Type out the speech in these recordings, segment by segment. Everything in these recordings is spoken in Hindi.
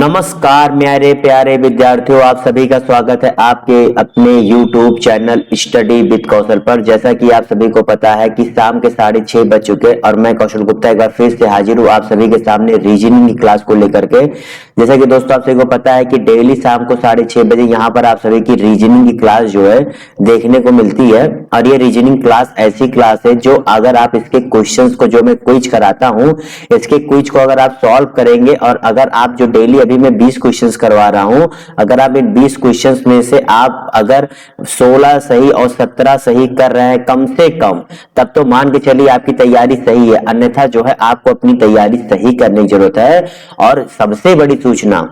नमस्कार मेरे प्यारे विद्यार्थियों, आप सभी का स्वागत है आपके अपने YouTube चैनल स्टडी विद कौशल पर। जैसा कि आप सभी को पता है कि शाम के 6:30 बज चुके और मैं कौशल गुप्ता एक बार फिर से हाजिर हूँ आप सभी के सामने रीजनिंग की क्लास को लेकर के। जैसा कि दोस्तों आप सभी को पता है कि डेली शाम को 6:30 बजे यहाँ पर आप सभी की रीजनिंग की क्लास जो है देखने को मिलती है। और ये रीजनिंग क्लास ऐसी क्लास है जो अगर आप इसके क्वेश्चंस को जो मैं क्विज कराता हूँ, इसके क्विज को अगर आप सॉल्व करेंगे और अगर आप जो डेली अभी मैं 20 क्वेश्चंस करवा रहा हूं, अगर आप इन 20 क्वेश्चंस में से आप अगर 16 सही और 17 सही कर रहे हैं कम से कम, तब तो मान के चलिए आपकी तैयारी सही है। अन्यथा जो है आपको अपनी तैयारी सही करने की जरूरत है। और सबसे बड़ी सूचना,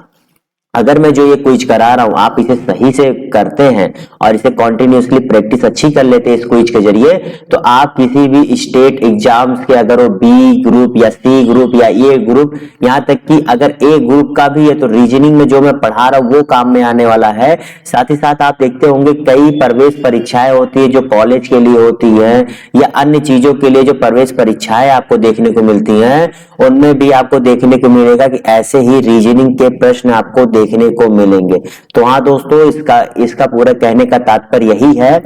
अगर मैं जो ये क्विज करा रहा हूं आप इसे सही से करते हैं और इसे कॉन्टिन्यूसली प्रैक्टिस अच्छी कर लेते हैं इस क्विज के जरिए, तो आप किसी भी स्टेट एग्जाम्स के, अगर वो बी ग्रुप या सी ग्रुप या ए ग्रुप, यहाँ तक कि अगर ए ग्रुप का भी है, तो रीजनिंग में जो मैं पढ़ा रहा हूँ वो काम में आने वाला है। साथ ही साथ आप देखते होंगे कई प्रवेश परीक्षाएं होती है जो कॉलेज के लिए होती है या अन्य चीजों के लिए जो प्रवेश परीक्षाएं आपको देखने को मिलती हैं, उनमें भी आपको देखने को मिलेगा कि ऐसे ही रीजनिंग के प्रश्न आपको देखने को मिलेंगे। तो हाँ दोस्तों, इसका पूरा कहने का तात्पर्य यही है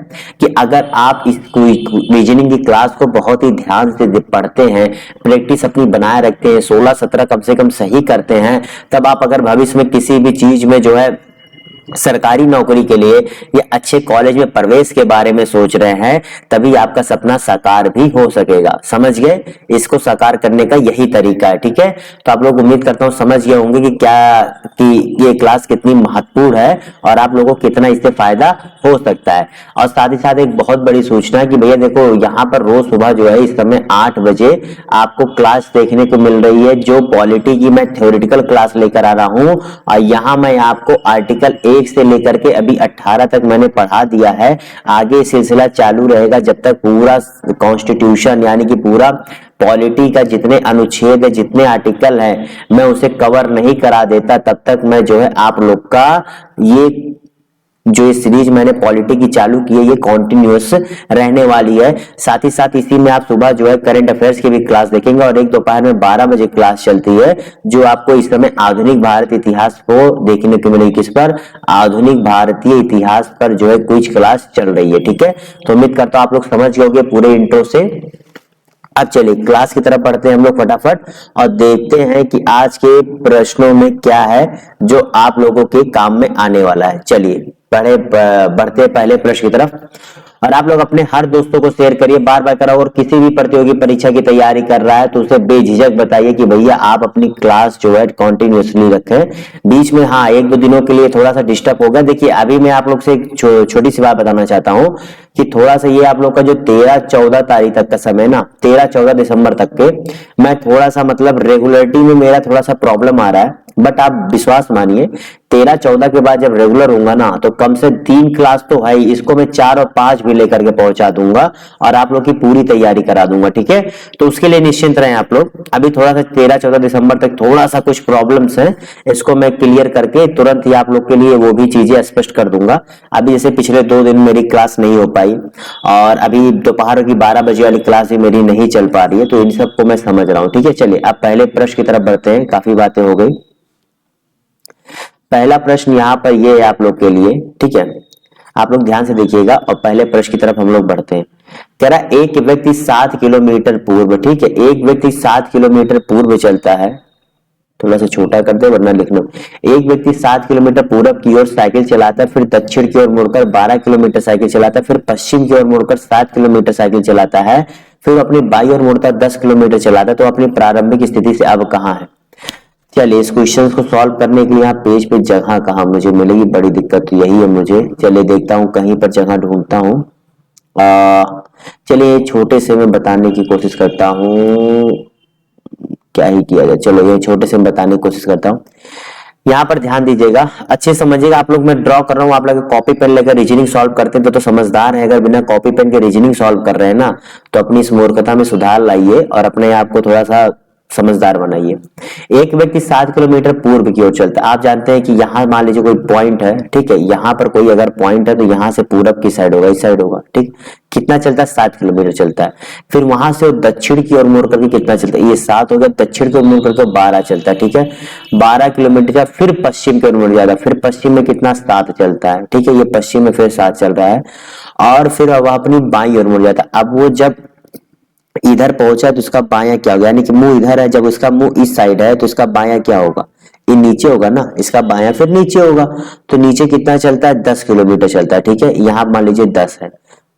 कि अगर आप इस रीजनिंग की क्लास को बहुत ही ध्यान से पढ़ते हैं, प्रैक्टिस अपनी बनाए रखते हैं, 16-17 कम से कम सही करते हैं, तब आप अगर भविष्य में किसी भी चीज में जो है सरकारी नौकरी के लिए या अच्छे कॉलेज में प्रवेश के बारे में सोच रहे हैं, तभी आपका सपना साकार भी हो सकेगा। समझ गए? इसको साकार करने का यही तरीका है। ठीक है, तो आप लोग उम्मीद करता हूं समझ गए होंगे कि ये क्लास कितनी महत्वपूर्ण है और आप लोगों को कितना इससे फायदा हो सकता है। और साथ ही साथ एक बहुत बड़ी सूचना है कि भैया देखो, यहाँ पर रोज सुबह जो है इस समय 8 बजे आपको क्लास देखने को मिल रही है, जो पॉलिटी की मैं थ्योरेटिकल क्लास लेकर आ रहा हूँ। और यहाँ मैं आपको आर्टिकल 1 से लेकर के अभी 18 तक मैंने पढ़ा दिया है। आगे सिलसिला चालू रहेगा जब तक पूरा कॉन्स्टिट्यूशन यानी कि पूरा पॉलिटी का जितने अनुच्छेद है, जितने आर्टिकल हैं, मैं उसे कवर नहीं करा देता, तब तक मैं जो है आप लोग का ये सीरीज मैंने पॉलिटी की चालू की है ये कॉन्टिन्यूअस रहने वाली है। साथ ही साथ इसी में आप सुबह जो है करंट अफेयर्स की भी क्लास देखेंगे और एक दोपहर में 12 बजे क्लास चलती है जो आपको इस समय आधुनिक भारत इतिहास को देखने को मिलेगी। किस पर? आधुनिक भारतीय इतिहास पर जो है क्विज क्लास चल रही है। ठीक है, तो उम्मीद करता हूं आप लोग समझ गए होंगे पूरे इंट्रो से। अब चलिए क्लास की तरफ बढ़ते हैं हम लोग फटाफट और देखते हैं कि आज के प्रश्नों में क्या है जो आप लोगों के काम में आने वाला है। चलिए बढ़ते पहले प्रश्न की तरफ। और आप लोग अपने हर दोस्तों को शेयर करिए, बार बार कराओ। और किसी भी प्रतियोगी परीक्षा की तैयारी कर रहा है तो उसे बेझिझक बताइए कि भैया आप अपनी क्लास जो है कॉन्टिन्यूसली रखें। बीच में हाँ 1-2 दिनों के लिए थोड़ा सा डिस्टर्ब होगा। देखिए अभी मैं आप लोग से एक छोटी सी बात बताना चाहता हूँ कि थोड़ा सा ये आप लोग का जो 13-14 तारीख तक का समय ना, 13-14 दिसंबर तक के, मैं थोड़ा सा मतलब रेगुलरिटी में मेरा थोड़ा सा प्रॉब्लम आ रहा है। बट आप विश्वास मानिए 13-14 के बाद जब रेगुलर होऊंगा ना, तो कम से 3 क्लास तो है ही, इसको मैं 4 और 5 भी लेकर के पहुंचा दूंगा और आप लोग की पूरी तैयारी करा दूंगा। ठीक है, तो उसके लिए निश्चिंत रहें आप लोग। अभी थोड़ा सा 13-14 दिसंबर तक थोड़ा सा कुछ प्रॉब्लम्स हैं, इसको मैं क्लियर करके तुरंत ही आप लोग के लिए वो भी चीजें स्पष्ट कर दूंगा। अभी जैसे पिछले 2 दिन मेरी क्लास नहीं हो पाई और अभी दोपहर की 12 बजे वाली क्लास भी मेरी नहीं चल पा रही है, तो इन सबको मैं समझ रहा हूँ। ठीक है, चलिए अब पहले प्रश्न की तरफ बढ़ते हैं, काफी बातें हो गई। पहला प्रश्न यहाँ पर ये है आप लोग के लिए। ठीक है, आप लोग ध्यान से देखिएगा और पहले प्रश्न की तरफ हम लोग बढ़ते हैं। कह रहा एक व्यक्ति 7 किलोमीटर पूर्व, ठीक है, एक व्यक्ति 7 किलोमीटर पूर्व चलता है, थोड़ा सा छोटा कर दे वरना लिख लो। एक व्यक्ति 7 किलोमीटर पूरब की ओर साइकिल चलाता है, फिर दक्षिण की ओर मुड़कर 12 किलोमीटर साइकिल चलाता है, फिर पश्चिम की ओर मुड़कर 7 किलोमीटर साइकिल चलाता है, फिर अपनी बाई ओर मुड़ता 10 किलोमीटर चलाता है, तो अपनी प्रारंभिक स्थिति से अब कहाँ है? चलिए इस क्वेश्चन को सॉल्व करने के लिए यहाँ पेज पे जगह कहाँ मुझे मिलेगी, बड़ी दिक्कत तो यही है मुझे। चलिए देखता हूँ, कहीं पर जगह ढूंढता हूँ। चलिए छोटे से मैं बताने की कोशिश करता हूँ, क्या ही किया जाए। चलो ये छोटे से मैं बताने की कोशिश करता हूँ। यहाँ पर ध्यान दीजिएगा, अच्छे समझिएगा। आप लोग मैं ड्रॉ कर रहा हूँ, आप लोग कॉपी पेन लेकर रीजनिंग सॉल्व करते हैं तो समझदार है। अगर बिना कॉपी पेन के रीजनिंग सॉल्व कर रहे हैं ना, तो अपनी इस मूर्खता में सुधार लाइए और अपने आप को थोड़ा सा समझदार बनाइए। एक व्यक्ति 7 किलोमीटर पूर्व की ओर चलता है। आप जानते हैं कि यहाँ मान लीजिए कोई पॉइंट है, ठीक है, यहाँ पर कोई अगर पॉइंट है तो यहाँ से पूरब की साइड होगा, इस साइड होगा, ठीक। कितना चलता है? 7 किलोमीटर चलता है। फिर वहां से वो दक्षिण की ओर मुड़ करके कितना चलता है? ये 7 हो गया, दक्षिण की ओर मुड़ करके 12 चलता है, ठीक है। 12 किलोमीटर का फिर पश्चिम की ओर मुड़ जाता है, फिर पश्चिम में कितना? 7 चलता है, ठीक है। ये पश्चिम में फिर 7 चल रहा है और फिर वह अपनी बाईं ओर मुड़ जाता है। अब वो जब इधर पहुंचा तो उसका बायां क्या होगा? यानी कि मुंह इधर है, जब उसका मुंह इस साइड है तो उसका बायां क्या होगा? ये नीचे होगा ना, इसका बायां फिर नीचे होगा। तो नीचे कितना चलता है? 10 किलोमीटर चलता है, ठीक है। यहाँ मान लीजिए 10 है,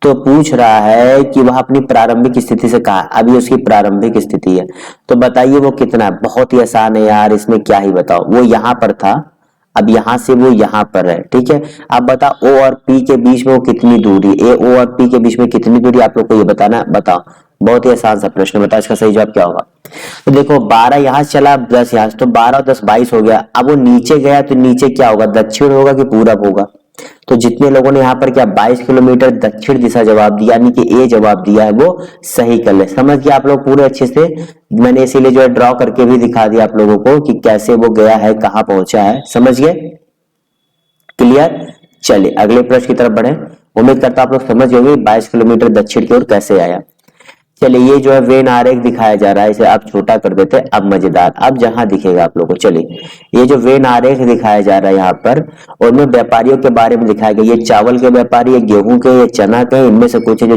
तो पूछ रहा है कि वह अपनी प्रारंभिक स्थिति से कहा, अभी उसकी प्रारंभिक स्थिति है, तो बताइए वो कितना है? बहुत ही आसान है यार, इसमें क्या ही बताओ। वो यहाँ पर था, अब यहां से वो यहाँ पर है, ठीक है। अब बता ओ और पी के बीच में वो कितनी दूरी, ए ओ और पी के बीच में कितनी दूरी, आप लोग को ये बताना। बताओ, बहुत ही आसान सा प्रश्न, बताओ इसका सही जवाब क्या होगा। तो देखो 12 यहां से चला, 10 यहां से, तो 12 और 10 22 हो गया। अब वो नीचे गया तो नीचे क्या होगा? दक्षिण होगा कि पूरब होगा? तो जितने लोगों ने यहाँ पर क्या 22 किलोमीटर दक्षिण दिशा जवाब दिया, यानी कि ए जवाब दिया है, वो सही कर ले। समझ गए आप लोग पूरे अच्छे से? मैंने इसीलिए जो है ड्रॉ करके भी दिखा दिया आप लोगों को कि कैसे वो गया है, कहाँ पहुंचा है। समझ गए? क्लियर? चलिए अगले प्रश्न की तरफ बढ़े। उम्मीद करता हूं आप लोग समझ गए 22 किलोमीटर दक्षिण की ओर कैसे आया। चलिए ये जो है वेन आरेख दिखाया जा रहा है, इसे आप छोटा कर देते हैं, अब मजेदार, अब जहां दिखेगा आप लोगों को। चलिए ये जो वेन आरेख दिखाया जा रहा है यहाँ पर, उनमें व्यापारियों के बारे में दिखाया गया। ये चावल के व्यापारी, ये गेहूं के, ये चना के, इनमें से कुछ है जो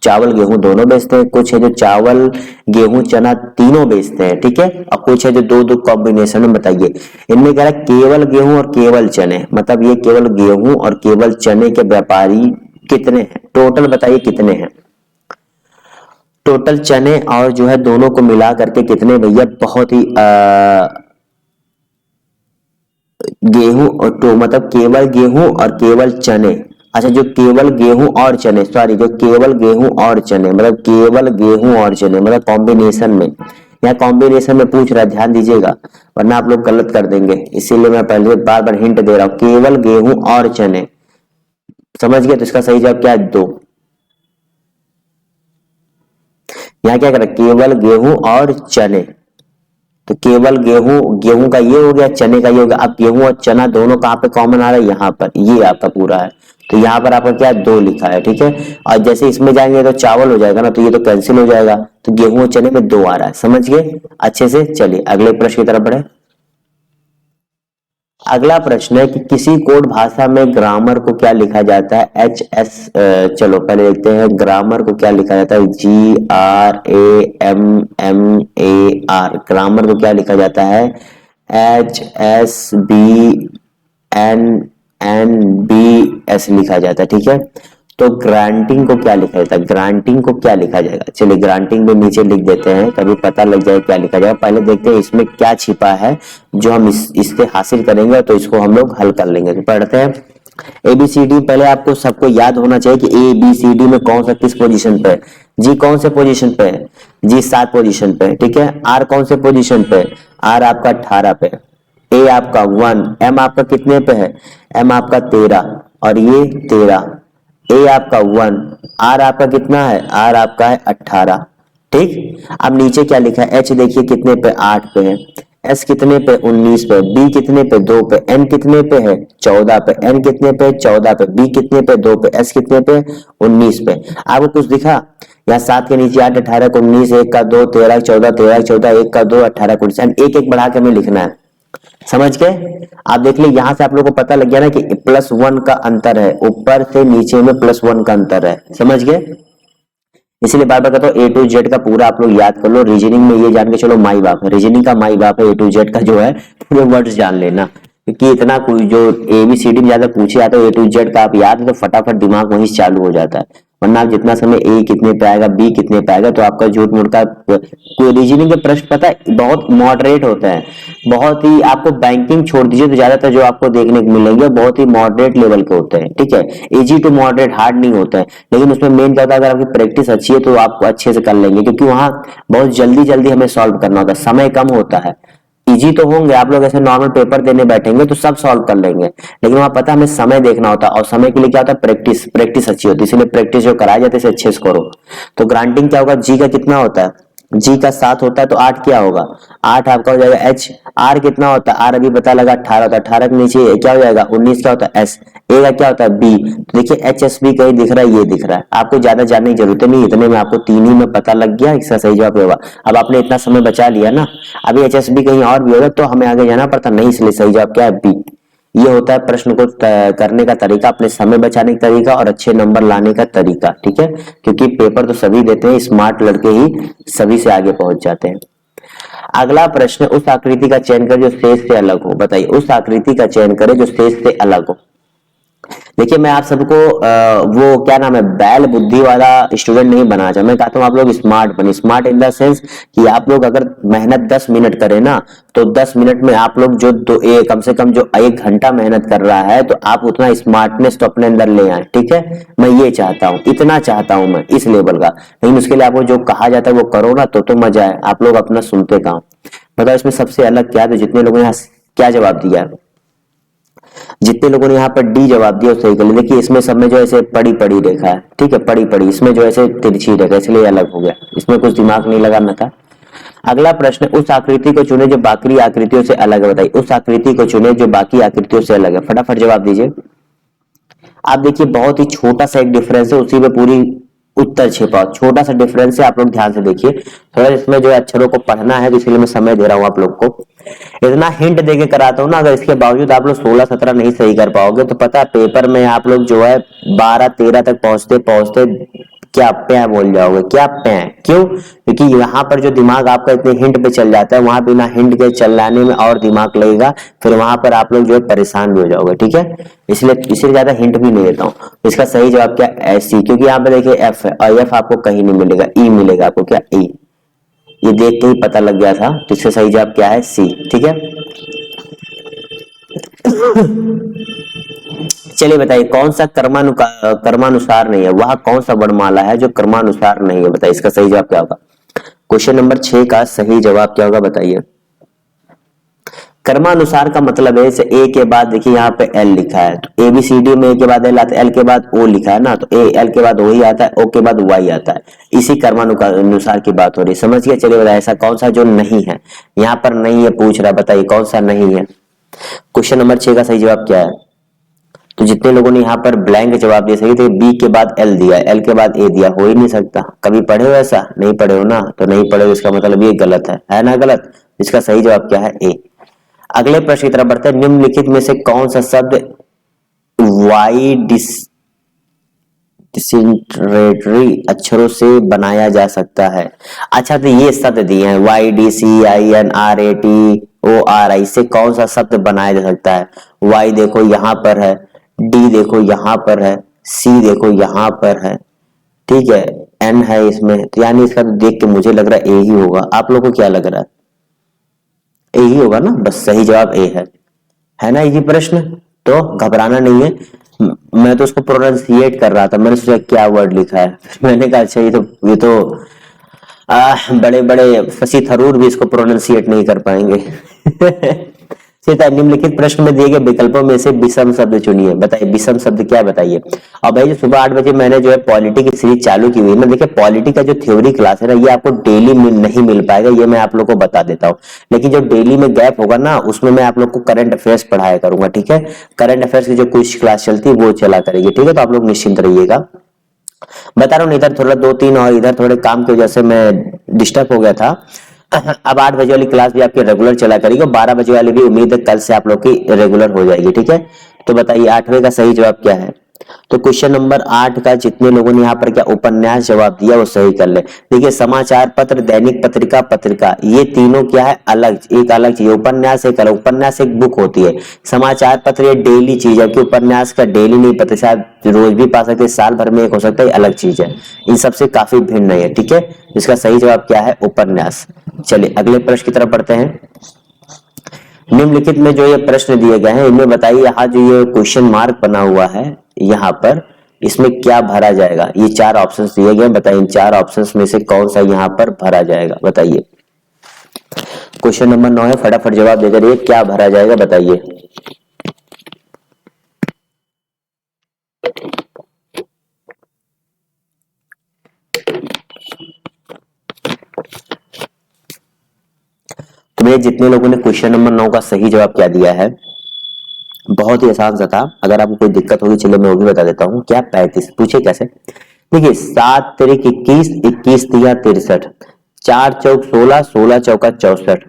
चावल गेहूं दोनों बेचते हैं, कुछ है जो चावल गेहूं चना तीनों बेचते हैं, ठीक है, और कुछ है जो दो दो कॉम्बिनेशन में। बताइए इनमें कह रहा है केवल गेहूं और केवल चने, मतलब ये केवल गेहूं और केवल चने के व्यापारी कितने हैं? टोटल बताइए कितने हैं टोटल? चने और जो है दोनों को मिला करके कितने भैया? बहुत ही गेहूं और तो मतलब केवल गेहूं और केवल चने। अच्छा जो केवल गेहूं और चने, सॉरी, जो केवल गेहूं और चने मतलब केवल गेहूं और चने मतलब कॉम्बिनेशन में, यहाँ कॉम्बिनेशन में पूछ रहा है, ध्यान दीजिएगा वरना आप लोग गलत कर देंगे, इसीलिए मैं पहले बार बार हिंट दे रहा हूं। केवल गेहूं और चने, समझ गए? तो इसका सही जवाब क्या है? 2। यहाँ क्या कर रहा है? केवल गेहूं और चने, तो केवल गेहूं का ये हो गया, चने का ये हो गया। अब गेहूं और चना दोनों कहाँ पे कॉमन आ रहा है? यहाँ पर, ये आपका पूरा है, तो यहाँ पर आपका क्या 2 लिखा है, ठीक है। और जैसे इसमें जाएंगे तो चावल हो जाएगा ना, तो ये तो कैंसिल हो जाएगा, तो गेहूं और चने में 2 आ रहा है। समझ गए अच्छे से? चलिए अगले प्रश्न की तरफ बढ़े। अगला प्रश्न है कि किसी कोड भाषा में ग्रामर को क्या लिखा जाता है? चलो पहले देखते हैं ग्रामर को क्या लिखा जाता है। GRAMMAR, ग्रामर को क्या लिखा जाता है? HSBNNBS लिखा जाता है, ठीक है। तो ग्रांटिंग को क्या लिखा जाता है? ग्रांटिंग को क्या लिखा जाएगा? चलिए ग्रांटिंग में नीचे लिख देते हैं, कभी पता लग जाए क्या लिखा जाएगा। पहले देखते हैं इसमें क्या छिपा है, जो हम इससे हासिल करेंगे तो इसको हम लोग हल कर लेंगे। तो पढ़ते हैं ABCD। पहले आपको सबको याद होना चाहिए कि ABCD में कौन सा किस पोजीशन पे है। जी कौन से पोजीशन पे है? जी 7 पोजीशन पे है, ठीक है। R कौन से पोजीशन पे है? R आपका 18 पे है। A आपका 1, M आपका कितने पे है? M आपका 13 और ये 13। A आपका 1, R आपका कितना है? R आपका है 18, ठीक। अब नीचे क्या लिखा है? H देखिए कितने पे? 8 पे है। S कितने पे? 19 पे। B कितने पे? 2 पे। N कितने पे है? 14 पे। N कितने पे? 14 पे। B कितने पे? 2 पे। S कितने पे? 19 पे। आपको कुछ दिखा? यहाँ 7 के नीचे 8, 18 को 19, 1 का 2, 13, 14, 13, 14, 1 का 2, 18 को 19, एक एक बढ़ा के हमें लिखना है। समझ गए? आप देख लीजिए यहां से आप लोगों को पता लग गया ना कि +1 का अंतर है, ऊपर से नीचे में +1 का अंतर है। समझ गए? इसलिए बार बार कहता हूँ A to Z का पूरा आप लोग याद कर लो। रीजनिंग में ये जान के चलो माई बाप है, रीजनिंग का माई बाप है A to Z का जो है पूरे वर्ड्स जान लेना, क्योंकि इतना कोई जो ABCD में ज्यादा पूछे जाता है A to Z का आप याद है तो फटाफट दिमाग वहीं चालू हो जाता है। वरना आप जितना समय A कितने पे आएगा, B कितने पे आएगा, तो आपका झूठ मूठ का कोई रीजनिंग के प्रश्न पता है बहुत मॉडरेट होते हैं, बहुत ही, आपको बैंकिंग छोड़ दीजिए तो ज्यादातर जो आपको देखने को मिलेंगे बहुत ही मॉडरेट लेवल के होते हैं, ठीक है। इजी टू मॉडरेट, हार्ड नहीं होता है, लेकिन उसमें मेन क्या होता है, अगर आपकी प्रैक्टिस अच्छी है तो आप अच्छे से कर लेंगे, क्योंकि वहां बहुत जल्दी जल्दी हमें सॉल्व करना होता है, समय कम होता है। इजी तो होंगे आप लोग, ऐसे नॉर्मल पेपर देने बैठेंगे तो सब सॉल्व कर लेंगे, लेकिन वहां पता हमें समय देखना होता है, और समय के लिए क्या होता है? प्रैक्टिस, प्रैक्टिस अच्छी होती है, इसलिए प्रैक्टिस जो कराई जाती है अच्छे से करो। तो ग्रांटिंग क्या होगा? जी का कितना होता है? जी का 7 होता है तो 8 क्या होगा, 8 आपका हो जाएगा एच। आर कितना होता है, आर अभी पता लगा 18 होता है, 18 के नीचे क्या हो जाएगा 19 क्या होता है एस। ए का क्या होता है बी। तो देखिए एच एस बी कहीं दिख रहा है, ये दिख रहा है, आपको ज्यादा जानने की जरूरत नहीं, इतने में आपको तीन ही में पता लग गया इसका सही जवाब होगा। अब आपने इतना समय बचा लिया ना, अभी एच एस बी कहीं और भी होगा तो हमें आगे जाना पड़ता नहीं, इसलिए सही जवाब क्या है बी। ये होता है प्रश्न को करने का तरीका, अपने समय बचाने का तरीका और अच्छे नंबर लाने का तरीका, ठीक है, क्योंकि पेपर तो सभी देते हैं, स्मार्ट लड़के ही सभी से आगे पहुंच जाते हैं। अगला प्रश्न, उस आकृति का चयन करें जो शेष से अलग हो, बताइए उस आकृति का चयन करें जो शेष से अलग हो। देखिए मैं आप सबको वो क्या नाम है बैल बुद्धि वाला स्टूडेंट नहीं बनाना चाहता, मैं कहता हूँ आप लोग स्मार्ट बने, स्मार्ट इन द सेंस कि आप लोग अगर मेहनत 10 मिनट करें ना, तो 10 मिनट में आप लोग जो कम से कम जो 1 घंटा मेहनत कर रहा है, तो आप उतना स्मार्टनेस तो अपने अंदर ले आए, ठीक है, मैं ये चाहता हूँ, इतना चाहता हूँ मैं इस लेवल का। लेकिन उसके लिए आपको जो कहा जाता है वो करो ना, तो मजा है, आप लोग अपना सुनते काम। बताओ इसमें सबसे अलग क्या है, तो जितने लोगों ने यहाँ क्या जवाब दिया है, जितने लोगों ने यहाँ पर डी जवाब दिया सही कर लिया। देखिए इसमें सब में जो ऐसे पड़ी पड़ी रेखा है, ठीक है, पड़ी पड़ी, इसमें जो ऐसे तिरछी रेखा, इसलिए अलग हो गया, इसमें कुछ दिमाग नहीं लगाना था। अगला प्रश्न, उस आकृति को चुने जो बाकी आकृतियों से अलग है, बताइए उस आकृति को चुने जो बाकी आकृतियों से अलग है, फटाफट जवाब दीजिए। आप देखिए बहुत ही छोटा सा एक डिफरेंस है, उसी में पूरी उत्तर छिपा, छोटा सा डिफरेंस है, आप लोग ध्यान से देखिए थोड़ा, इसमें जो है अक्षरों को पढ़ना है, तो इसलिए मैं समय दे रहा हूं आप लोग को, इतना हिंट देके कराता हूँ ना, अगर इसके बावजूद आप लोग 16-17 नहीं सही कर पाओगे तो पता है पेपर में आप लोग जो है 12-13 तक पहुंचते पहुंचते क्या पे बोल जाओगे, क्या पे, क्यों, क्योंकि यहाँ पर जो दिमाग आपका इतने हिंट पे चल जाता है, वहां बिना हिंट के चलाने में और दिमाग लगेगा, फिर वहां पर आप लोग जो है परेशान भी हो जाओगे, ठीक है, इसलिए ज्यादा हिंट भी नहीं देता हूँ। इसका सही जवाब क्या है सी, क्योंकि यहाँ पे देखिए एफ है और एफ आपको कहीं नहीं मिलेगा, ई मिलेगा आपको, क्या ई, ये देख के ही पता लग गया था, तो इसका सही जवाब क्या है सी, ठीक है। चलिए बताइए कौन सा कर्मानुसार नहीं है, वह कौन सा वर्णमाला है जो कर्मानुसार नहीं है, बताइए इसका सही जवाब क्या होगा। क्वेश्चन नंबर 6 का सही जवाब क्या होगा बताइए। कर्मानुसार का मतलब है, जैसे ए के बाद देखिए यहाँ पे एल लिखा है, तो ए बी सी डी में ए के बाद एल आता है, एल के बाद ओ लिखा है ना, तो ए एल के बाद ओ ही आता है, ओ के बाद वाई आता है, इसी कर्मानुसार की बात हो रही है, समझ गए। चलिए बताइए ऐसा कौन सा जो नहीं है, यहाँ पर नहीं है पूछ रहा, बताइए कौन सा नहीं है। क्वेश्चन नंबर 6 का सही जवाब क्या है, तो जितने लोगों ने यहाँ पर ब्लैंक जवाब दिया सही थे, बी के बाद एल दिया, एल के बाद ए दिया, हो ही नहीं सकता, कभी पढ़े हो ऐसा, नहीं पढ़े हो ना, तो नहीं पढ़े हो इसका मतलब ये गलत है ना गलत, इसका सही जवाब क्या है ए। अगले प्रश्न की तरफ बढ़ते हैं, निम्नलिखित में से कौन सा शब्द वाई डिसिंटरेटरी अक्षरों से बनाया जा सकता है। अच्छा तो ये शब्द दिए हैं Y D C I N R A T O R I, से कौन सा शब्द बनाया जा सकता है। वाई देखो यहाँ पर है, डी देखो यहाँ पर है, सी देखो यहाँ पर है, ठीक है, एन है इसमें, तो यानी इसका तो देख के मुझे लग रहा है ए ही होगा, आप लोगों को क्या लग रहा है, ए ही होगा ना, बस सही जवाब ए है ना ये प्रश्न, तो घबराना नहीं है। मैं तो उसको प्रोनाउंसिएट कर रहा था, मैंने सोचा क्या वर्ड लिखा है मैंने कहा अच्छा ये तो बड़े बड़े शशि थरूर भी इसको प्रोनाउंसिएट नहीं कर पाएंगे सीता निम्नलिखित प्रश्न में दिए गए विकल्पों में से विषम शब्द चुनिए, बताइए विषम शब्द क्या बताइए। और भाई जो सुबह 8 बजे मैंने जो है पॉलिटी की सीरीज चालू की हुई है ना, देखिए पॉलिटी का जो थ्योरी क्लास है ना, ये आपको डेली नहीं मिल पाएगा, ये मैं आप लोग को बता देता हूँ, लेकिन जो डेली में गैप होगा ना, उसमें मैं आप लोग को करंट अफेयर्स पढ़ाया करूंगा, ठीक है, करंट अफेयर्स की जो कुछ क्लास चलती है वो चला करेगी, ठीक है, तो आप लोग निश्चिंत रहिएगा। बता रहा हूँ इधर थोड़ा 2-3 और इधर थोड़े काम की वजह से मैं डिस्टर्ब हो गया था अब 8 बजे वाली क्लास भी आपकी रेगुलर चला करेगी, 12 बजे वाली भी उम्मीद है कल से आप लोग की रेगुलर हो जाएगी, ठीक है। तो बताइए 8वें का सही जवाब क्या है। तो क्वेश्चन नंबर 8 का जितने लोगों ने यहाँ पर क्या उपन्यास जवाब दिया वो सही कर ले। देखिए समाचार पत्र, दैनिक पत्रिका, पत्रिका, ये तीनों क्या है अलग, एक अलग चीज, उपन्यास एक अलग, उपन्यास एक बुक होती है, समाचार पत्र ये डेली चीज है, कि उपन्यास का डेली नहीं पता, शायद रोज भी पा सकते, साल भर में एक हो सकता है, अलग चीज है, इन सबसे काफी भिन्न है, ठीक है। इसका सही जवाब क्या है उपन्यास। चलिए अगले प्रश्न की तरफ बढ़ते हैं। निम्नलिखित में जो ये प्रश्न दिए गए हैं इनमें बताइए, यहाँ जो ये क्वेश्चन मार्क बना हुआ है यहाँ पर, इसमें क्या भरा जाएगा। ये 4 ऑप्शंस दिए गए, बताइए इन 4 ऑप्शंस में से कौन सा यहाँ पर भरा जाएगा, बताइए। क्वेश्चन नंबर 9 है, फटाफट जवाब देकर ये क्या भरा जाएगा बताइए। मेरे जितने लोगों ने क्वेश्चन नंबर 9 का सही जवाब क्या दिया है, बहुत ही आसान सा था। अगर आपको कोई दिक्कत होगी चलिए मैं वो भी बता देता हूँ। क्या 35, पूछे कैसे? देखिए 7 तिरिक 21, 21 तिया 63, 4 चौक 16, 16 चौका 64।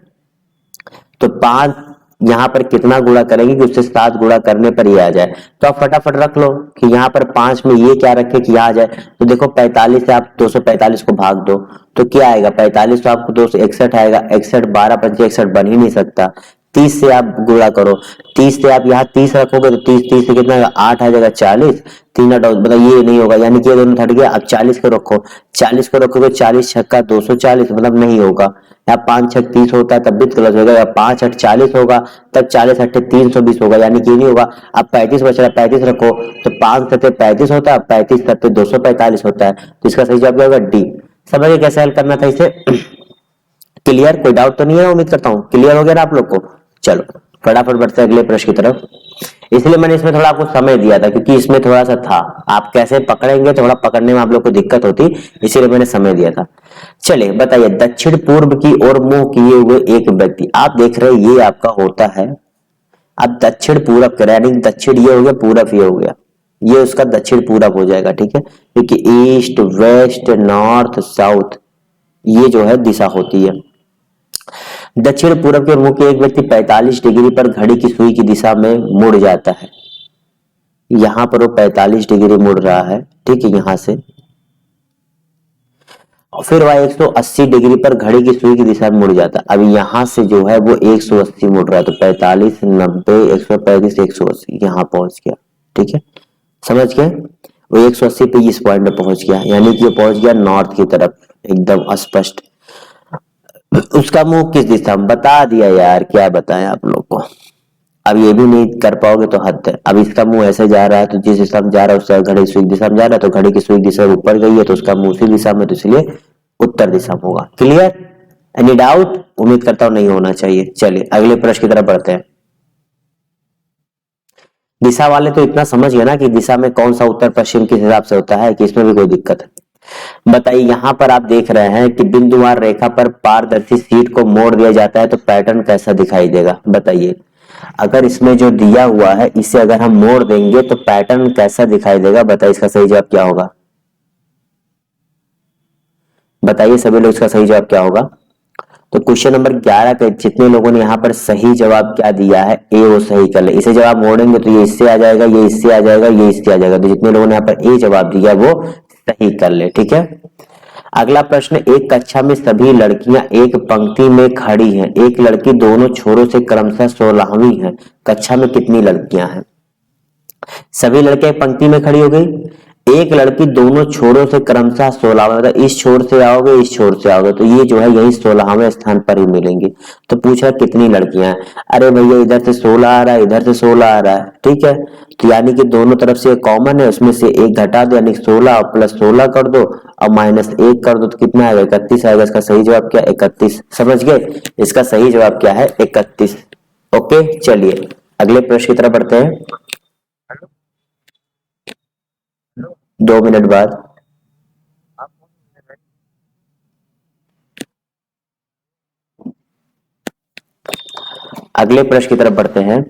तो 5 यहाँ पर कितना गुणा करेंगे कि उससे 7 गुणा करने पर ये आ जाए। तो आप फटाफट रख लो कि यहाँ पर 5 में ये क्या रखे कि यहाँ आ जाए। तो देखो 45 से आप 245 को भाग दो तो क्या आएगा, 45 तो आपको 261 आएगा। 61 12 पंचे 61 बन ही नहीं सकता। 30 से आप गुणा करो, 30 से आप यहाँ 30 रखोगे तो 30 से कितना आएगा, 8 आ जाएगा। 40 3 8 मतलब ये नहीं होगा, यानी कि ये दोनों हट गया। अब 40 को रखो, 40 को रखोगे 40 छक्का 240 मतलब नहीं होगा। या 5 छक 30 होता है तब भी गलत होगा, या 5 8 40 होगा तब 40 8 320 होगा, यानी कि नहीं होगा। अब 35 बच रहा है, 35 रखो तो 5 सत्ते 35 होता है, 35 सत्ते 245 होता है। तो इसका सही जवाब क्या होगा, डी। समझिए कैसे हल करना था इसे। क्लियर, कोई डाउट तो नहीं है? उम्मीद करता हूँ क्लियर हो गया ना आप लोग को। चलो फटाफट बढ़ते हैं अगले प्रश्न की तरफ। इसलिए मैंने इसमें थोड़ा आपको समय दिया था क्योंकि इसमें थोड़ा सा था, आप कैसे पकड़ेंगे थोड़ा पकड़ने में आप लोग को दिक्कत होती, इसीलिए मैंने समय दिया था। चलिए बताइए, दक्षिण पूर्व की ओर मुंह किए हुए एक व्यक्ति, आप देख रहे हैं ये आपका होता है। अब दक्षिण पूरब करें, यानी दक्षिण ये हो गया, पूरब ये हो गया, ये उसका दक्षिण पूरब हो जाएगा। ठीक है, क्योंकि ईस्ट वेस्ट नॉर्थ साउथ ये जो है दिशा होती है। दक्षिण पूरब के मुंह के एक व्यक्ति 45 डिग्री पर घड़ी की सुई की दिशा में मुड़ जाता है। यहां पर वो 45 डिग्री मुड़ रहा है, ठीक है, यहां से। और फिर वह 180 डिग्री पर घड़ी की सुई की दिशा में मुड़ जाता है। अब यहां से जो है वो 180 मुड़ रहा है, तो 45 90 135 180 यहां पहुंच गया। ठीक है, समझ गए? वो 180 पे इस पॉइंट पे पहुंच गया, यानी कि वो पहुंच गया नॉर्थ की तरफ, एकदम स्पष्ट। उसका मुंह किस दिशा में, बता दिया यार, क्या बताएं आप लोग को। अब ये भी नहीं कर पाओगे तो हद है। अब इसका मुंह ऐसे जा रहा है तो जिस दिशा में जा रहा है उसका घड़ी सुई दिशा में जा रहा है, तो घड़ी की सुई दिशा ऊपर गई है तो उसका मुंह उसी दिशा में, तो इसलिए उत्तर दिशा में होगा। क्लियर? Any doubt? उम्मीद करता हूं नहीं होना चाहिए। चलिए अगले प्रश्न की तरफ बढ़ते हैं। दिशा वाले तो इतना समझ गए ना कि दिशा में कौन सा उत्तर पश्चिम किस हिसाब से होता है, कि इसमें भी कोई दिक्कत है। बताइए, यहां पर आप देख रहे हैं कि बिंदुवार रेखा पर पारदर्शी शीट को मोड़ दिया जाता है तो पैटर्न कैसा दिखाई देगा। बताइए, अगर इसमें जो दिया हुआ है इसे अगर हम मोड़ देंगे तो पैटर्न कैसा दिखाई देगा। बताइए इसका सही जवाब क्या होगा, बताइए सभी लोग इसका सही जवाब क्या होगा। तो क्वेश्चन नंबर 11 के जितने लोगों ने यहाँ पर सही जवाब क्या दिया है, ए वो सही कर ले। इसे जवाब मोड़ेंगे तो ये इससे आ जाएगा, ये इससे आ जाएगा, ये इससे आ जाएगा। तो जितने लोगों ने यहाँ पर ए जवाब दिया वो सही कर ले। ठीक है, अगला प्रश्न, एक कक्षा में सभी लड़कियां एक पंक्ति में खड़ी हैं। एक लड़की दोनों छोरों से क्रमशः 16वीं है। कक्षा में कितनी लड़कियां हैं? सभी लड़कियां एक पंक्ति में खड़ी हो गई, एक लड़की दोनों छोरों से क्रमशः 16वां, मतलब इस छोर से आओगे इस छोर से आओगे तो ये जो है यही 16वें स्थान पर ही मिलेंगे। तो पूछा कितनी लड़कियां हैं? अरे भैया इधर से 16 आ रहा है, इधर से 16 आ रहा है। ठीक है, तो यानी कि दोनों तरफ से कॉमन है, उसमें से एक घटा दो, यानी 16 प्लस 16 कर दो और माइनस 1 कर दो तो कितना आएगा, 31 आएगा। इसका सही जवाब क्या, 31। समझ गए? इसका सही जवाब क्या है, 31। ओके, चलिए अगले प्रश्न की तरफ बढ़ते हैं। 2 मिनट बाद। अगले प्रश्न की तरफ बढ़ते हैं।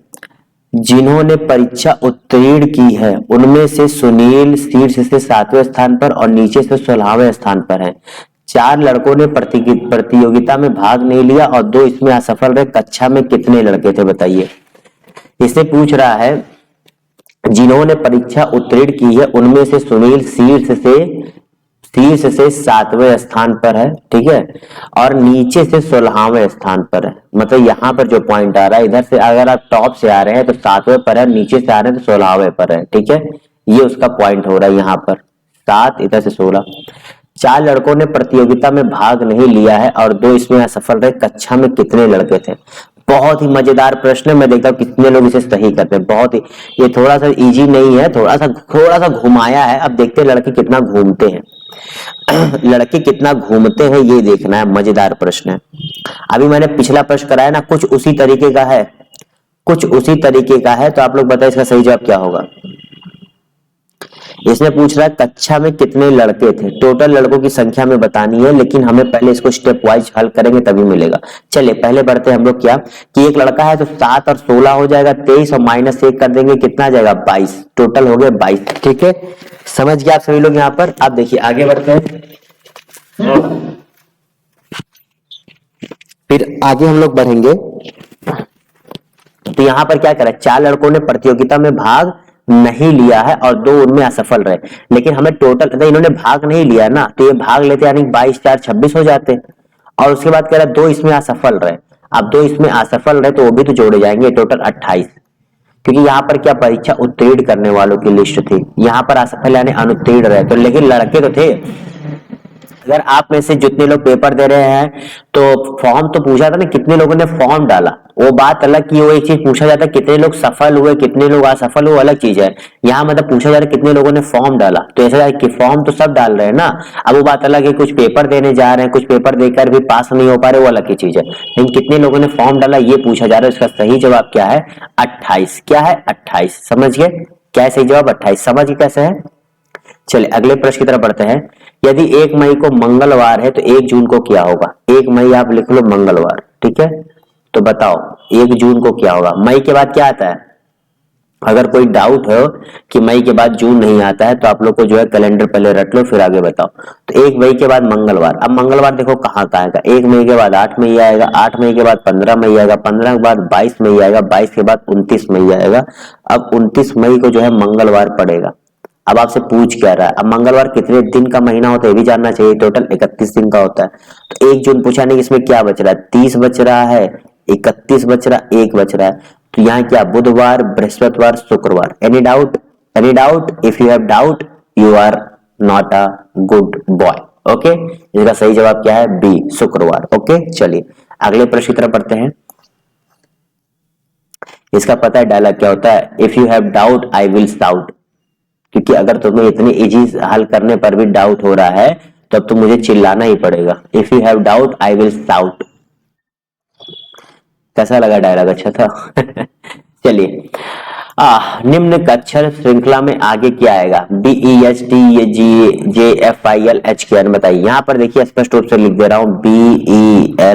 जिन्होंने परीक्षा उत्तीर्ण की है उनमें से सुनील शीर्ष से 7वें स्थान पर और नीचे से 16वें स्थान पर है। 4 लड़कों ने प्रतियोगिता में भाग नहीं लिया और 2 इसमें असफल रहे। कक्षा में कितने लड़के थे? बताइए। इससे पूछ रहा है जिन्होंने परीक्षा उत्तीर्ण की है उनमें से सुनील शीर्ष से 7वें स्थान पर है, ठीक है, और नीचे से 16वें स्थान पर है। मतलब यहाँ पर जो पॉइंट आ रहा है, इधर से अगर आप टॉप से आ रहे हैं तो 7वें पर है, नीचे से आ रहे हैं तो 16वें पर है। ठीक है, ये उसका पॉइंट हो रहा है यहाँ पर, 7 इधर से 16। 4 लड़कों ने प्रतियोगिता में भाग नहीं लिया है और 2 इसमें असफल रहे। कक्षा में कितने लड़के थे? बहुत ही मजेदार प्रश्न है, मैं देखता हूँ कितने लोग इसे सही करते हैं। बहुत ही, ये थोड़ा सा इजी नहीं है, थोड़ा सा घुमाया है। अब देखते हैं लड़के कितना घूमते हैं। लड़के कितना घूमते हैं ये देखना है, मजेदार प्रश्न है। अभी मैंने पिछला प्रश्न कराया ना, कुछ उसी तरीके का है, कुछ उसी तरीके का है। तो आप लोग बताइए इसका सही जवाब क्या होगा। इसमें पूछ रहा है कक्षा में कितने लड़के थे, टोटल लड़कों की संख्या में बतानी है, लेकिन हमें पहले इसको स्टेप वाइज हल करेंगे तभी मिलेगा। चलिए पहले बढ़ते हैं हम लोग क्या कि एक लड़का है तो 7 और 16 हो जाएगा 23 और -1 कर देंगे कितना आ जाएगा 22, टोटल हो गए 22। ठीक है, समझ गया आप सभी लोग यहाँ पर। आप देखिए आगे बढ़ते हैं, फिर आगे हम लोग बढ़ेंगे। तो यहाँ पर क्या करें, 4 लड़कों ने प्रतियोगिता में भाग नहीं लिया है और 2 उनमें असफल रहे, लेकिन हमें टोटल तो इन्होंने भाग नहीं लिया ना, तो ये भाग लेते यानी 22 4 26 हो जाते। और उसके बाद कह रहा है 2 इसमें असफल रहे, अब 2 इसमें असफल रहे तो वो भी तो जोड़े जाएंगे, टोटल 28। क्योंकि यहाँ पर क्या परीक्षा उत्तीर्ण करने वालों की लिस्ट थी, यहाँ पर असफल यानी अनुत्तीर्ण रहे, तो लेकिन लड़के तो थे। अगर आप में से जितने लोग पेपर दे रहे हैं तो फॉर्म तो पूछा था ना कितने लोगों ने फॉर्म डाला, वो बात अलग की, वो एक चीज पूछा जाता है कितने लोग सफल हुए कितने लोग असफल हुए, अलग चीज है। यहाँ मतलब पूछा जा रहा है कितने लोगों ने फॉर्म डाला, तो ऐसा है कि फॉर्म तो सब डाल रहे हैं ना, अब वो बात अलग है कुछ पेपर देने जा रहे हैं, कुछ पेपर देकर भी पास नहीं हो पा रहे, वो अलग की चीज है, लेकिन कितने लोगों ने फॉर्म डाला ये पूछा जा रहा है। इसका सही जवाब क्या है 28। क्या है 28, समझ गए क्या है सही जवाब 28, समझ गए कैसे है। चलिए अगले प्रश्न की तरफ बढ़ते हैं। यदि 1 मई को मंगलवार है तो 1 जून को क्या होगा, 1 मई आप लिख लो मंगलवार, ठीक है, तो बताओ 1 जून को क्या होगा। मई के बाद क्या आता है, अगर कोई डाउट हो कि मई के बाद जून नहीं आता है तो आप लोग को जो है कैलेंडर पहले रट लो फिर आगे बताओ। तो 1 मई के बाद मंगलवार, अब मंगलवार देखो कहाँ का आएगा, 1 मई के बाद 8 मई आएगा, 8 मई के बाद 15 मई आएगा, 15 के बाद 22 मई आएगा, 22 के बाद 29 मई आएगा। अब 29 मई को जो है मंगलवार पड़ेगा। अब आपसे पूछ क्या रहा है, अब मंगलवार कितने दिन का महीना होता है ये भी जानना चाहिए, टोटल 31 दिन का होता है। तो 1 जून पूछा नहीं, इसमें क्या बच रहा है, 30 बच रहा है, 31 बच रहा है, 1 बच रहा है, तो यहाँ क्या बुधवार बृहस्पतिवार शुक्रवार। Any doubt, any doubt, if you have doubt you are not a good boy. Okay, इसका सही जवाब क्या है बी शुक्रवार। ओके चलिए अगले प्रश्न की तरफ बढ़ते हैं। इसका पता है डायलॉग क्या होता है, if you have doubt I will shout, क्योंकि अगर तुम्हें इतने इजी हल करने पर भी डाउट हो रहा है तो अब तो मुझे चिल्लाना ही पड़ेगा, if you have doubt I will shout. कैसा लगा डायलॉग, अच्छा था चलिए निम्न अक्षर श्रृंखला में आगे क्या आएगा, BEST, बताइए। यहाँ पर देखिए स्पष्ट रूप से लिख दे रहा हूं BELDGJFIL।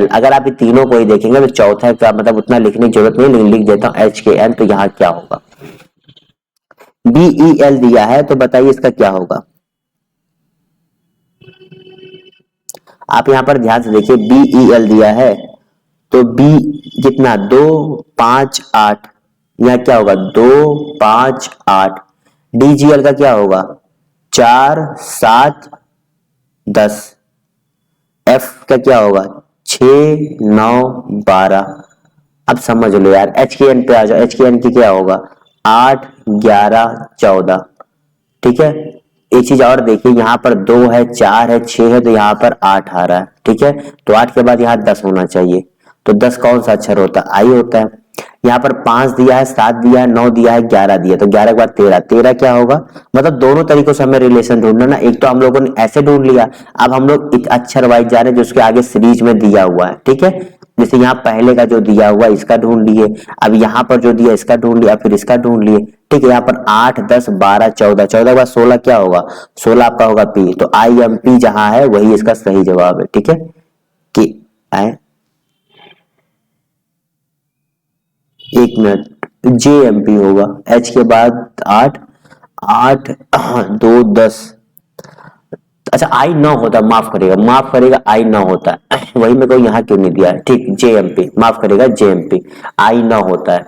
अगर आप ये तीनों को ही देखेंगे तो चौथा का मतलब उतना लिखने की जरूरत नहीं, लेकिन लिख देता हूं HKN, तो यहाँ क्या होगा, BEL दिया है तो बताइए इसका क्या होगा। आप यहाँ पर ध्यान से देखिए BEL दिया है तो B कितना 2 5 8, यहाँ क्या होगा 2 5 8। DGL का क्या होगा 4 7 10। F का क्या होगा 6 9 12। अब समझ लो यार, HKN पे आ जाओ, HKN की क्या होगा 8 11 14। ठीक है, एक चीज और देखिए, यहाँ पर 2 है 4 है 6 है तो यहाँ पर 8 आ रहा है, ठीक है, तो 8 के बाद यहाँ 10 होना चाहिए, तो 10 कौन सा अक्षर होता है, आई होता है। यहाँ पर 5 दिया है 7 दिया है 9 दिया है 11 दिया, तो 11 के बाद 13, 13 क्या होगा, मतलब दोनों तरीकों से हमें रिलेशन ढूंढना ना, एक तो हम लोगों ने ऐसे ढूंढ लिया, अब हम लोग एक अक्षर वाइज जा रहे हैं जो उसके आगे सीरीज में दिया हुआ है, ठीक है, जैसे यहाँ पहले का जो दिया हुआ इसका ढूंढ लिए, अब यहाँ पर जो दिया इसका ढूंढ लिया, फिर इसका ढूंढ लिए, ठीक है। यहाँ पर 8 10 12 14, 14 के बाद 16 क्या होगा, 16 आपका होगा पी, तो IMP जहां है वही इसका सही जवाब है, ठीक है, कि एक मिनट JMP होगा, H के बाद 8 8 2 10। अच्छा आई ना होता, माफ करेगा आई ना होता है वही मेरे को यहाँ क्यों नहीं दिया है, ठीक JMP, माफ करेगा JMP, आई ना होता है,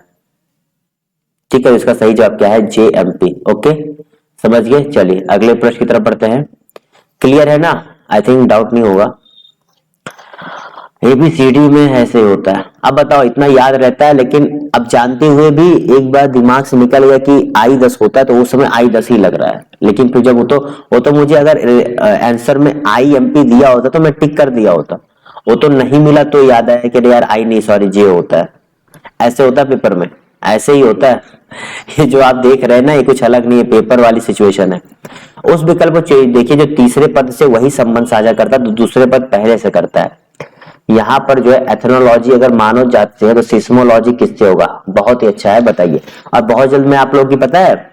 ठीक है, इसका सही जवाब क्या है JMP। ओके समझ गए, चलिए अगले प्रश्न की तरफ बढ़ते हैं। क्लियर है ना, आई थिंक डाउट नहीं होगा। ABCD में ऐसे होता है, अब बताओ इतना याद रहता है, लेकिन अब जानते हुए भी एक बार दिमाग से निकल गया कि I10 होता है तो उस समय I10 ही लग रहा है, लेकिन फिर जब वो तो मुझे अगर आंसर में IMP दिया होता तो मैं टिक कर दिया होता, वो तो नहीं मिला तो याद आया कि यार आई नहीं सॉरी J होता है। ऐसे होता है पेपर में, ऐसे ही होता है ये जो आप देख रहे हैं ना ये कुछ अलग नहीं है, पेपर वाली सिचुएशन है। उस विकल्प को देखिए जो तीसरे पद से वही संबंध साझा करता है तो दूसरे पद पहले से करता है। यहाँ पर जो है एथनोलॉजी अगर मानो जाती है तो सिस्मोलॉजी किससे होगा? बहुत ही अच्छा है, बताइए। और बहुत जल्द मैं आप लोगों की पता है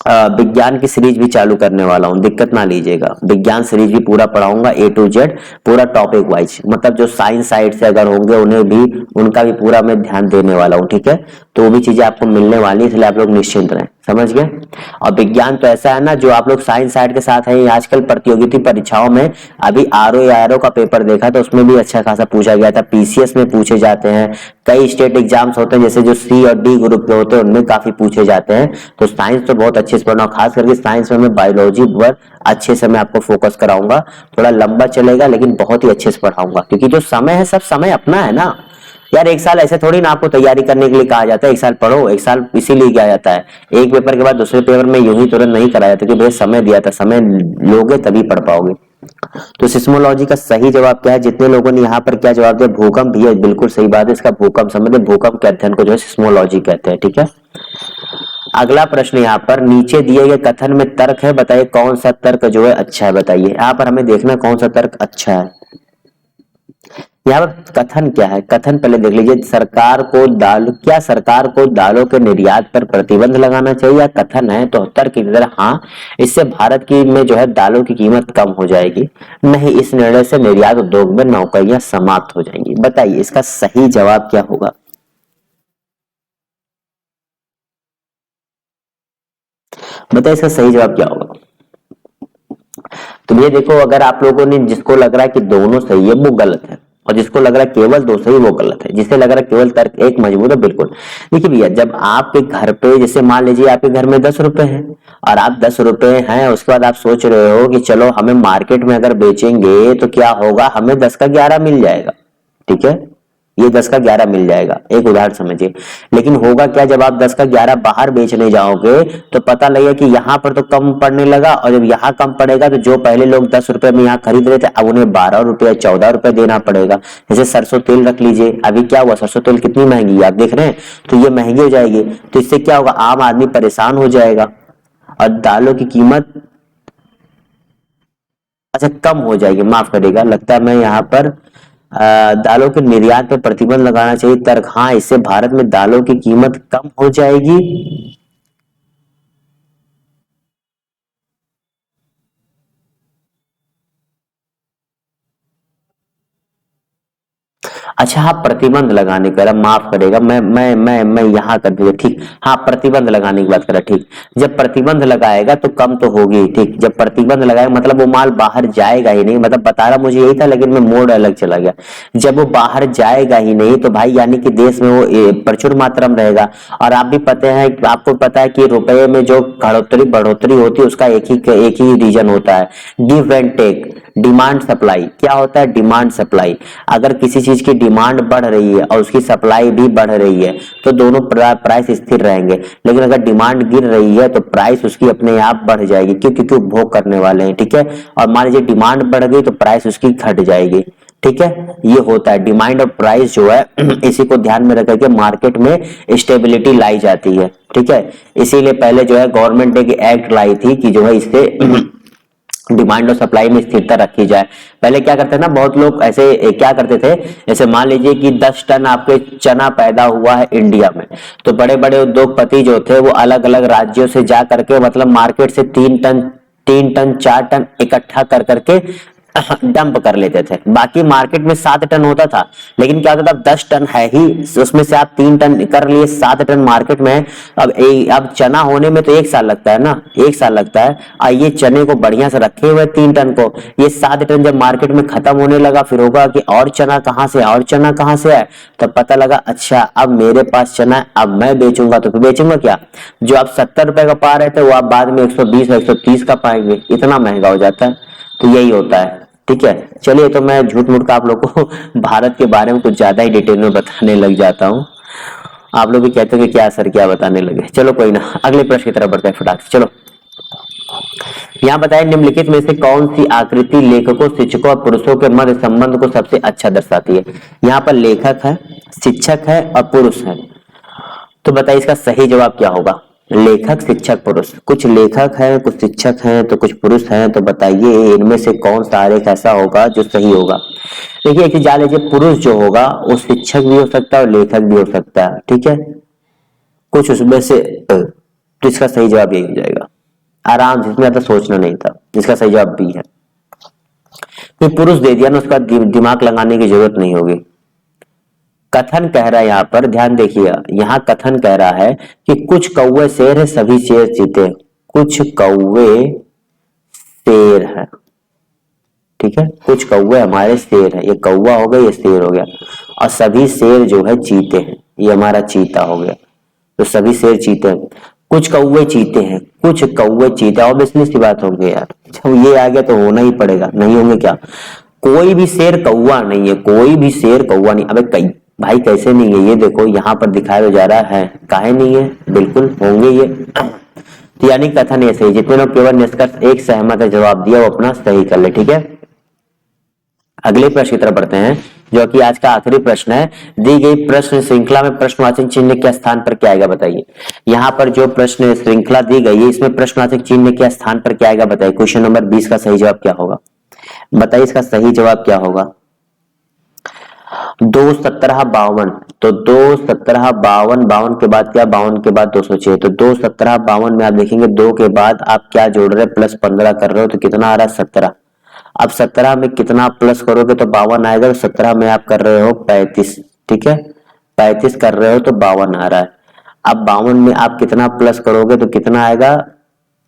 विज्ञान की सीरीज भी चालू करने वाला हूँ, दिक्कत ना लीजिएगा। विज्ञान सीरीज भी पूरा पढ़ाऊंगा A to Z, पूरा टॉपिक वाइज, मतलब जो साइंस साइड से अगर होंगे उन्हें भी, उनका भी पूरा मैं ध्यान देने वाला हूँ, ठीक है। तो वो भी चीजें आपको मिलने वाली है, इसलिए आप लोग निश्चिंत रहें, समझ गए। और विज्ञान तो ऐसा है ना, जो आप लोग साइंस साइड के साथ है, आजकल प्रतियोगिता परीक्षाओं में अभी RO का पेपर देखा तो उसमें भी अच्छा खासा पूछा गया था, PCS में पूछे जाते हैं, कई स्टेट एग्जाम्स होते हैं जैसे जो C और D ग्रुप के होते हैं उनमें काफी पूछे जाते हैं। तो साइंस तो बहुत अच्छे से पढ़ना, खास करके साइंस में मैं बायोलॉजी पर अच्छे से मैं आपको फोकस कराऊंगा। थोड़ा लंबा चलेगा लेकिन बहुत ही अच्छे से पढ़ाऊंगा, क्योंकि जो समय है सब समय अपना है ना यार। एक साल ऐसे थोड़ी ना आपको तैयारी करने के लिए कहा जाता है, एक साल पढ़ो, एक साल इसीलिए किया जाता है। एक पेपर के बाद दूसरे पेपर में यूं ही तुरंत नहीं कराया जाता, क्योंकि भैया समय दिया था, समय लोगे तभी पढ़ पाओगे। तो सिस्मोलॉजी का सही जवाब क्या है? जितने लोगों ने यहाँ पर क्या जवाब दिया, भूकंप भी है, बिल्कुल सही बात है। इसका भूकंप समझते, भूकंप के अध्ययन को जो है सिस्मोलॉजी कहते हैं, ठीक है। अगला प्रश्न यहाँ पर नीचे दिए गए कथन में तर्क है, बताइए कौन सा तर्क जो है अच्छा है, बताइए। यहाँ पर हमें देखना कौन सा तर्क अच्छा है। यहाँ पर कथन क्या है? कथन पहले देख लीजिए, सरकार को दालों के निर्यात पर प्रतिबंध लगाना चाहिए, या कथन है तो तर्क की तरह हाँ, इससे भारत की में जो है दालों की कीमत कम हो जाएगी, नहीं इस निर्णय से निर्यात उद्योग में नौकरियां समाप्त हो जाएंगी। बताइए इसका सही जवाब क्या होगा? बताइए इसका सही जवाब क्या होगा? तो ये देखो, अगर आप लोगों ने, जिसको लग रहा है कि दोनों सही है वो गलत है, और जिसको लग रहा है केवल दो सही वो गलत है। जिसे लग रहा है केवल तर्क एक मजबूत है, बिल्कुल। देखिए भैया, जब आपके घर पे, जैसे मान लीजिए आपके घर में 10 रुपए हैं और आप 10 रुपए हैं, उसके बाद आप सोच रहे हो कि चलो हमें मार्केट में अगर बेचेंगे तो क्या होगा, हमें 10 का 11 मिल जाएगा, ठीक है। ये 10 का 11 मिल जाएगा, एक उदाहरण समझिए। लेकिन होगा क्या, जब आप 10 का 11 बाहर बेचने जाओगे तो पता लगेगा कि यहाँ पर तो कम पड़ने लगा, और जब यहाँ कम पड़ेगा तो जो पहले लोग 10 रुपए में यहाँ खरीद रहे थे अब उन्हें 12 रुपए 14 रुपए देना पड़ेगा। जैसे सरसों तेल रख लीजिए, अभी क्या हुआ, सरसों तेल कितनी महंगी है आप देख रहे हैं, तो ये महंगी हो जाएगी। तो इससे क्या होगा, आम आदमी परेशान हो जाएगा और दालों की कीमत अच्छा कम हो जाएगी, माफ करिएगा, लगता है मैं यहाँ पर दालों के निर्यात पर प्रतिबंध लगाना चाहिए, तर्क हाँ, इससे भारत में दालों की कीमत कम हो जाएगी। अच्छा हाँ, प्रतिबंध लगाने का, माफ करेगा, मैं यहाँ कर दिया, ठीक। हाँ, प्रतिबंध लगाने की बात करा, ठीक। जब प्रतिबंध लगाएगा तो कम तो होगी ही, ठीक। जब प्रतिबंध लगाएगा मतलब वो माल बाहर जाएगा ही नहीं, मतलब बता रहा मुझे यही था लेकिन मैं मोड अलग चला गया। जब वो बाहर जाएगा ही नहीं तो भाई यानी कि देश में वो प्रचुर मात्रा में रहेगा। और आप भी पता है, आपको पता है कि रुपए में जो बढ़ोतरी बढ़ोतरी होती है उसका एक ही रीजन होता है, give and take, demand supply. क्या होता है डिमांड सप्लाई? अगर किसी चीज की डिमांड बढ़ रही है और उसकी सप्लाई भी बढ़ रही है तो दोनों प्राइस स्थिर रहेंगे। लेकिन अगर डिमांड गिर रही है तो प्राइस उसकी अपने आप बढ़ जाएगी, क्यों? क्योंकि उपभोग करने वाले हैं, ठीक है। और मान लीजिए डिमांड बढ़ गई तो प्राइस उसकी घट जाएगी, ठीक है। ये होता है डिमांड और प्राइस जो है इसी को ध्यान में रख के मार्केट में स्टेबिलिटी लाई जाती है, ठीक है। इसीलिए पहले जो है गवर्नमेंट ने एक एक्ट लाई थी कि जो है इससे डिमांड और सप्लाई में स्थिरता रखी जाए। पहले क्या करते थे ना, बहुत लोग ऐसे क्या करते थे, जैसे मान लीजिए कि 10 टन आपके चना पैदा हुआ है इंडिया में, तो बड़े बड़े उद्योगपति जो थे वो अलग अलग राज्यों से जा करके, मतलब मार्केट से 3 टन 4 टन इकट्ठा कर करके डंप कर लेते थे। बाकी मार्केट में 7 टन होता था, लेकिन क्या होता था, अब 10 टन है ही, उसमें से आप 3 टन कर लिए, 7 टन मार्केट में है। अब चना होने में तो 1 साल लगता है ना, 1 साल लगता है। और ये चने को बढ़िया से रखे हुए 3 टन को, ये 7 टन जब मार्केट में खत्म होने लगा, फिर होगा कि और चना कहाँ से, और चना कहाँ से है, तब पता लगा अच्छा अब मेरे पास चना है, अब मैं बेचूंगा। तो फिर बेचूंगा क्या, जो आप 70 रुपए का पा रहे थे वो आप बाद में 120 130 का पाएंगे, इतना महंगा हो जाता है। तो यही होता है, ठीक है। चलिए, तो मैं झूठ मूठ का आप लोग को भारत के बारे में कुछ ज्यादा ही डिटेल में बताने लग जाता हूँ। आप लोग भी कहते हैं कि क्या सर क्या बताने लगे। चलो कोई ना, अगले प्रश्न की तरफ बढ़ते हैं फटाक से। चलो, यहाँ बताए निम्नलिखित में से कौन सी आकृति लेखकों, शिक्षकों और पुरुषों के मध्य संबंध को सबसे अच्छा दर्शाती है। यहाँ पर लेखक है, शिक्षक है और पुरुष है। तो बताइए इसका सही जवाब क्या होगा। लेखक, शिक्षक, पुरुष। कुछ लेखक हैं, कुछ शिक्षक हैं, तो कुछ पुरुष हैं। तो बताइए इनमें से कौन सा आरेख ऐसा होगा जो सही होगा। देखिए एक चीज जान लीजिए, पुरुष जो होगा वो शिक्षक भी हो सकता है और लेखक भी हो सकता है, ठीक है। कुछ उसमें से तो इसका सही जवाब यही हो जाएगा। आराम से, इसमें ज्यादा सोचना नहीं था, इसका सही जवाब बी है। फिर पुरुष दे दिया ना, उसका दिमाग लगाने की जरूरत नहीं होगी। कथन कह रहा है यहाँ पर, ध्यान देखिए, यहाँ कथन कह रहा है कि कुछ कौवे शेर है, सभी शेर चीते। कुछ कौवे शेर है, ठीक है, कुछ कौवे हमारे शेर है। ये कौवा हो गया, ये शेर हो गया, और सभी शेर जो है चीते हैं। ये हमारा चीता हो गया, तो सभी शेर चीते हैं। कुछ कौवे चीते हैं, कुछ कौवे चीते, ऑब्वियसली सी बात होगी यार, जब ये आ गया तो होना ही पड़ेगा, नहीं होंगे क्या। कोई भी शेर कौवा नहीं है, कोई भी शेर कौवा नहीं। अबे कई भाई कैसे नहीं है, ये देखो यहाँ पर दिखाया जा रहा है, काहे नहीं है, बिल्कुल होंगे ये। तो यानी कथन ये सही, जितने लोग केवल निष्कर्ष एक सहमत है जवाब दिया वो अपना सही कर ले, ठीक है। अगले प्रश्न की तरफ बढ़ते हैं, जो कि आज का आखिरी प्रश्न है। दी गई प्रश्न श्रृंखला में प्रश्नवाचक चिन्ह के स्थान पर क्या आएगा बताइए। यहाँ पर जो प्रश्न श्रृंखला दी गई है इसमें प्रश्नवाचक चिन्ह के स्थान पर क्या आएगा बताइए। क्वेश्चन नंबर 20 का सही जवाब क्या होगा बताइए, इसका सही जवाब क्या होगा। 2 17 52, तो 2 17 52, 52 के बाद क्या, 52 के बाद 206, तो 2 17 52 में आप देखेंगे 2 के बाद आप क्या जोड़ रहे हैं, प्लस 15 कर रहे हो, तो कितना आ रहा है 17। अब 17 में कितना प्लस करोगे तो 52 आएगा, तो 17 में आप कर रहे हो 35, ठीक है, 35 कर रहे हो तो 52 आ रहा है। अब 52 में आप कितना प्लस करोगे तो कितना आएगा,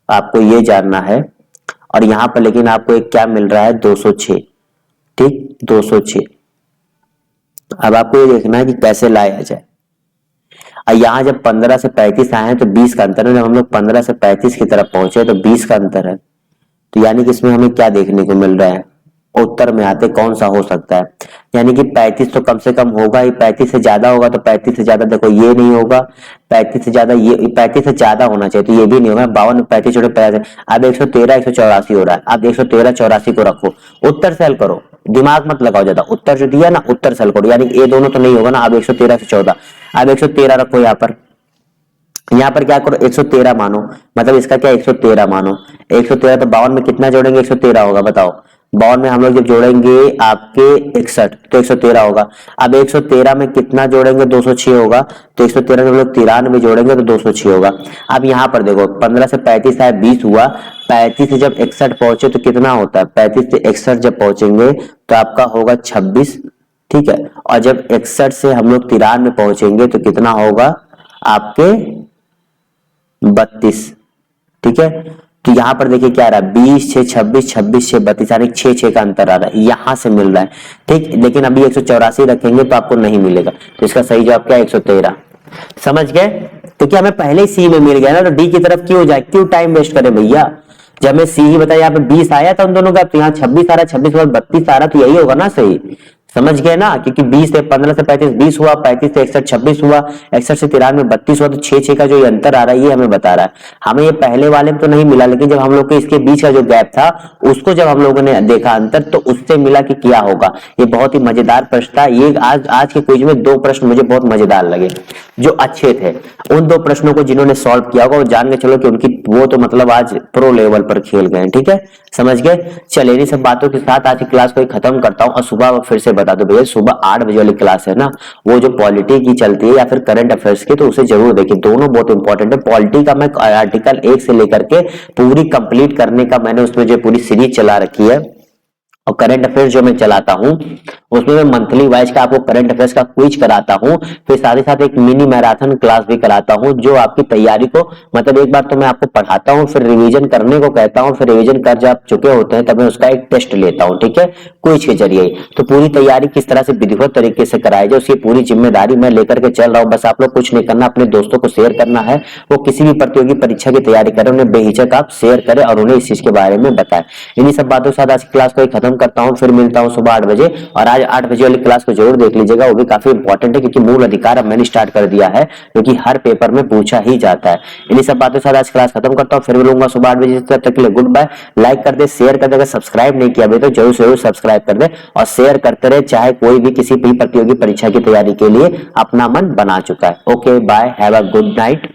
आपको ये जानना है। और यहाँ पर लेकिन आपको एक क्या मिल रहा है, 206, ठीक, 206। अब आपको ये देखना है कि कैसे लाया जाए। और यहाँ जब 15 से 35 आए हैं तो 20 का अंतर है, जब हम लोग 15 से 35 की तरफ पहुंचे तो 20 का अंतर है। तो यानी कि इसमें हमें क्या देखने को मिल रहा है, उत्तर में आते कौन सा हो सकता है। यानी कि 35 तो कम से कम होगा ही, 35 से ज्यादा होगा तो 35 से ज्यादा देखो ये नहीं होगा, 35 से ज्यादा ये, 35 से ज्यादा होना चाहिए तो ये भी नहीं होगा। 52 में 35 छोटे 50, अब 113 184 हो रहा है। अब 113 84 को रखो, उत्तर से हल करो, दिमाग मत लगाओ ज्यादा। उत्तर जो दिया ना उत्तर से हल करो, यानी ये दोनों तो नहीं होगा ना। अब 113 से 14, अब 113 रखो यहाँ पर, यहाँ पर क्या करो 113 मानो, मतलब इसका क्या 113 मानो। 113 तो 52 में कितना जोड़ेंगे 113 होगा बताओ। 52 में हम लोग जब जोड़ेंगे आपके 61 तो 113 होगा। अब 113 में कितना जोड़ेंगे 206 होगा, तो 113 में हम लोग 93 जोड़ेंगे तो 206 होगा। अब यहाँ पर देखो 15 से 35 आया 20 हुआ, 35 से जब 61 पहुंचे तो कितना होता है, 35 से 61 जब पहुंचेंगे तो आपका होगा 26, ठीक है। और जब 61 से हम लोग 93 पहुंचेंगे तो कितना होगा आपके 32, ठीक है। तो यहाँ पर देखिए क्या आ रहा है 20 6 26, 26 6 32, यानी 6 का अंतर आ रहा है, यहां से मिल रहा है, ठीक। लेकिन अभी 184 रखेंगे तो आपको नहीं मिलेगा, तो इसका सही जवाब क्या है 113। समझ गए, तो क्या हमें पहले ही सी में मिल गया ना, तो डी की तरफ क्यों जाए, क्यों टाइम वेस्ट करें भैया। जब हमें सी ही बताया, यहाँ पे 20 आया था उन दोनों का, तो यहाँ 26 आ रहा है, 26 के बाद 32 आ रहा, तो यही होगा ना सही। समझ गए ना, क्योंकि 20 से 15 से 35 20 हुआ, 35 से 61 26 हुआ, 61 से 93 32 हुआ, तो 6 का जो ये अंतर आ रहा है ये हमें बता रहा है। हमें ये पहले वाले में तो नहीं मिला, लेकिन जब हम लोग के इसके बीच का जो गैप था उसको जब हम लोगों ने देखा अंतर, तो उससे मिला कि क्या होगा। ये बहुत ही मजेदार प्रश्न था। ये आज के क्विज में 2 प्रश्न मुझे बहुत मजेदार लगे जो अच्छे थे। उन 2 प्रश्नों को जिन्होंने सॉल्व किया होगा वो जान के चलो कि उनकी वो तो मतलब आज प्रो लेवल पर खेल गए, ठीक है, समझ गए। चलिए इन्हीं सब बातों के साथ आज की क्लास को खत्म करता हूँ। और सुबह फिर से बता दो भैया, सुबह 8 बजे वाली क्लास है ना, वो जो पॉलिटी की चलती है या फिर करंट अफेयर्स की, तो उसे जरूर देखिए, दोनों बहुत इंपॉर्टेंट है। पॉलिटी का मैं आर्टिकल 1 से लेकर के पूरी कंप्लीट करने का मैंने उसमें जो पूरी सीरीज चला रखी है, और करंट अफेयर्स जो मैं चलाता हूं उसमें मैं मंथली वाइज का आपको करंट अफेयर्स का क्विज कराता हूं, फिर साथ ही साथ एक मिनी मैराथन क्लास भी कराता हूं, जो आपकी तैयारी को मतलब एक बार तो मैं आपको पढ़ाता हूं, फिर रिवीजन करने को कहता हूं, फिर रिवीजन कर जब चुके होते हैं तब मैं उसका एक टेस्ट लेता हूं, ठीक है, क्विज के जरिए। तो पूरी तैयारी किस तरह से विधिवत तरीके से कराई जाए उसकी पूरी जिम्मेदारी मैं लेकर के चल रहा हूं। बस आप लोग कुछ नहीं करना, अपने दोस्तों को शेयर करना है, वो किसी भी प्रतियोगी परीक्षा की तैयारी करें, उन्हें बेहिचक आप शेयर करें और उन्हें इस चीज के बारे में बताएं। इन्हीं सब बातों के साथ आज की क्लास को खत्म करता हूं, फिर मिलता हूं सुबह 8 बजे। और आज 8 बजे वाली क्लास को जरूर देख लीजिएगा, वो भी काफी इंपॉर्टेंट है, क्योंकि मूल अधिकार अब मैंने स्टार्ट कर दिया है, क्योंकि हर पेपर में पूछा ही जाता है। इन्हीं सब बातों के साथ आज क्लास खत्म करता हूं, फिर मिलूंगा सुबह 8 बजे। तब तक के लिए गुड बाय। लाइक कर दे, शेयर कर दे, अगर सब्सक्राइब नहीं किया अभी तो जरूर से जरूर सब्सक्राइब कर दे और शेयर करते रहे, चाहे कोई भी किसी भी प्रतियोगी परीक्षा की तैयारी के लिए अपना मन बना चुका है। Okay bye, have a good night.